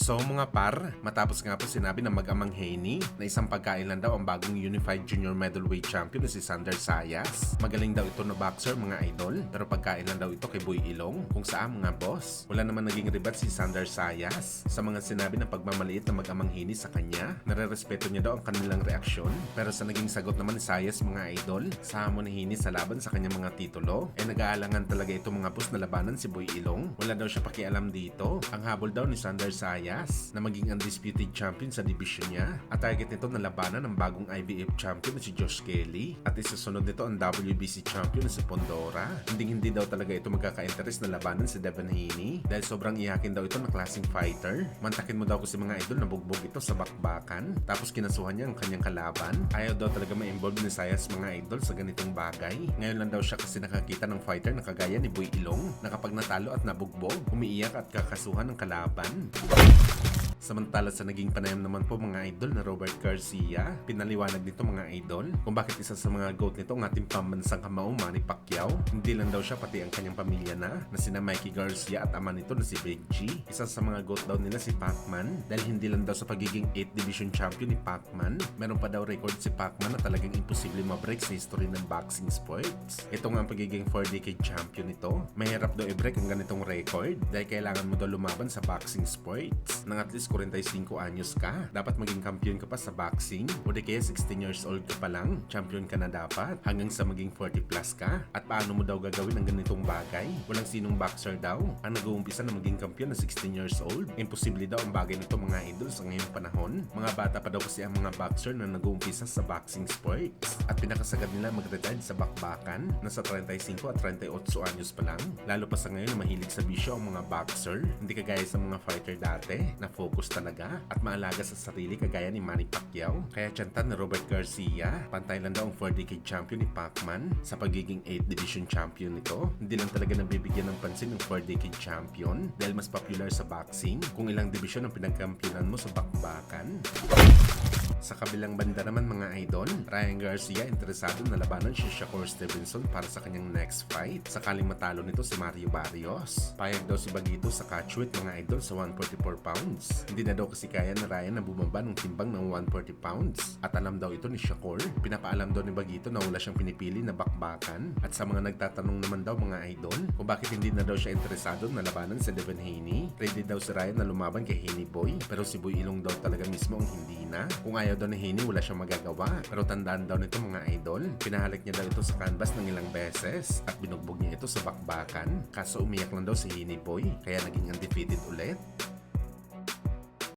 So mga par, matapos nga po sinabi ng mag-amang Haney na isang pagkain lang daw ang bagong Unified Junior Middleweight Champion na si Sander Sayas. Magaling daw ito na boxer mga idol, pero pagkain lang daw ito kay Boy Ilong. Kung saan mga boss, wala naman naging ribat si Sander Sayas sa mga sinabi ng pagmamaliit ng mag-amang Haney sa kanya. Nare-respeto niya daw ang kanilang reaksyon, pero sa naging sagot naman ni Sayas mga idol, sa hamon ni Haney sa laban sa kanyang mga titulo, nag-aalangan talaga ito mga boss na labanan si Boy Ilong. Wala daw siya pakialam dito. Ang habol daw ni Sander Sayas na maging undisputed champion sa division niya, at target nito na labanan ng bagong IBF champion na si Josh Kelly, at isusunod nito ang WBC champion na si Pondora. Hindi daw talaga ito magkaka-interest na labanan si Devin Haney dahil sobrang iyakin daw ito ng klaseng fighter. Mantakin mo daw kasi mga idol na bugbog ito sa bakbakan, tapos kinasuhan niya ang kanyang kalaban. Ayaw daw talaga ma-involve ni Sayas mga idol sa ganitong bagay. Ngayon lang daw siya kasi nakakita ng fighter na kagaya ni Boy Ilong na kapag natalo at nabugbog, umiiyak at kakasuhan ng kalaban. Samantala sa naging panayam naman po mga idol na Robert Garcia, pinaliwanag nito mga idol kung bakit isa sa mga GOAT nito ang ating pambansang kamao Manny Pacquiao. Hindi lang daw siya pati ang kanyang pamilya na sina Mikey Garcia at ama nito na si Big G. Isa sa mga GOAT daw nila si Pacman dahil hindi lang daw sa pagiging 8th division champion ni Pacman, meron pa daw record si Pacman na talagang imposible ma-break sa history ng boxing sports. Ito nga ang pagiging 4-decade champion nito. Mahirap daw i-break ang ganitong record dahil kailangan mo daw lumaban sa boxing sports ng at least 45 anyos ka. Dapat maging kampiyon ka pa sa boxing, o di kaya 16 years old ka pa lang, champion ka na dapat hanggang sa maging 40 plus ka. At paano mo daw gagawin ang ganitong bagay? Walang sinong boxer daw ang nag-uumpisa na maging kampiyon na 16 years old. Imposible daw ang bagay nito mga idol sa ngayong panahon. Mga bata pa daw kasi ang mga boxer na nag-uumpisa sa boxing sports, at pinakasagad nila mag-retire sa bakbakan nasa 35 at 38 anyos pa lang. Lalo pa sa ngayon na mahilig sa bisyo ang mga boxer, hindi kagaya sa mga fighter dati na focus talaga at maalaga sa sarili kagaya ni Manny Pacquiao. Kaya tsantan na Robert Garcia, pantay lang daw ang 4-decade champion ni Pacman sa pagiging 8th division champion nito. Hindi lang talaga nabibigyan ng pansin ng 4-decade champion dahil mas popular sa boxing kung ilang division ang pinagkampyonan mo sa bakbakan. Sa kabilang banda naman mga idol, Ryan Garcia interesado na labanan si Shakur Stevenson para sa kanyang next fight sakaling matalo nito si Mario Barrios. Payag daw si Bagito sa catchweight mga idol sa 144 pounds. Hindi na daw kasi kaya na Ryan na bumaba ng timbang ng 140 pounds, at alam daw ito ni Shakur. Pinapaalam daw ni Bagito na wala siyang pinipili na bakbakan, at sa mga nagtatanong naman daw mga idol kung bakit hindi na daw siya interesado na labanan si Devin Haney, ready daw si Ryan na lumaban kay Haney Boy, pero si Boy Ilong daw talaga mismo ang hindi na. Kung ayaw daw ni Haney, wala siyang magagawa. Pero tandaan daw nito mga idol, pinahalik niya daw ito sa canvas ng ilang beses at binugbog niya ito sa bakbakan. Kaso umiyak lang daw si Haney Boy, kaya naging undefeated ulit.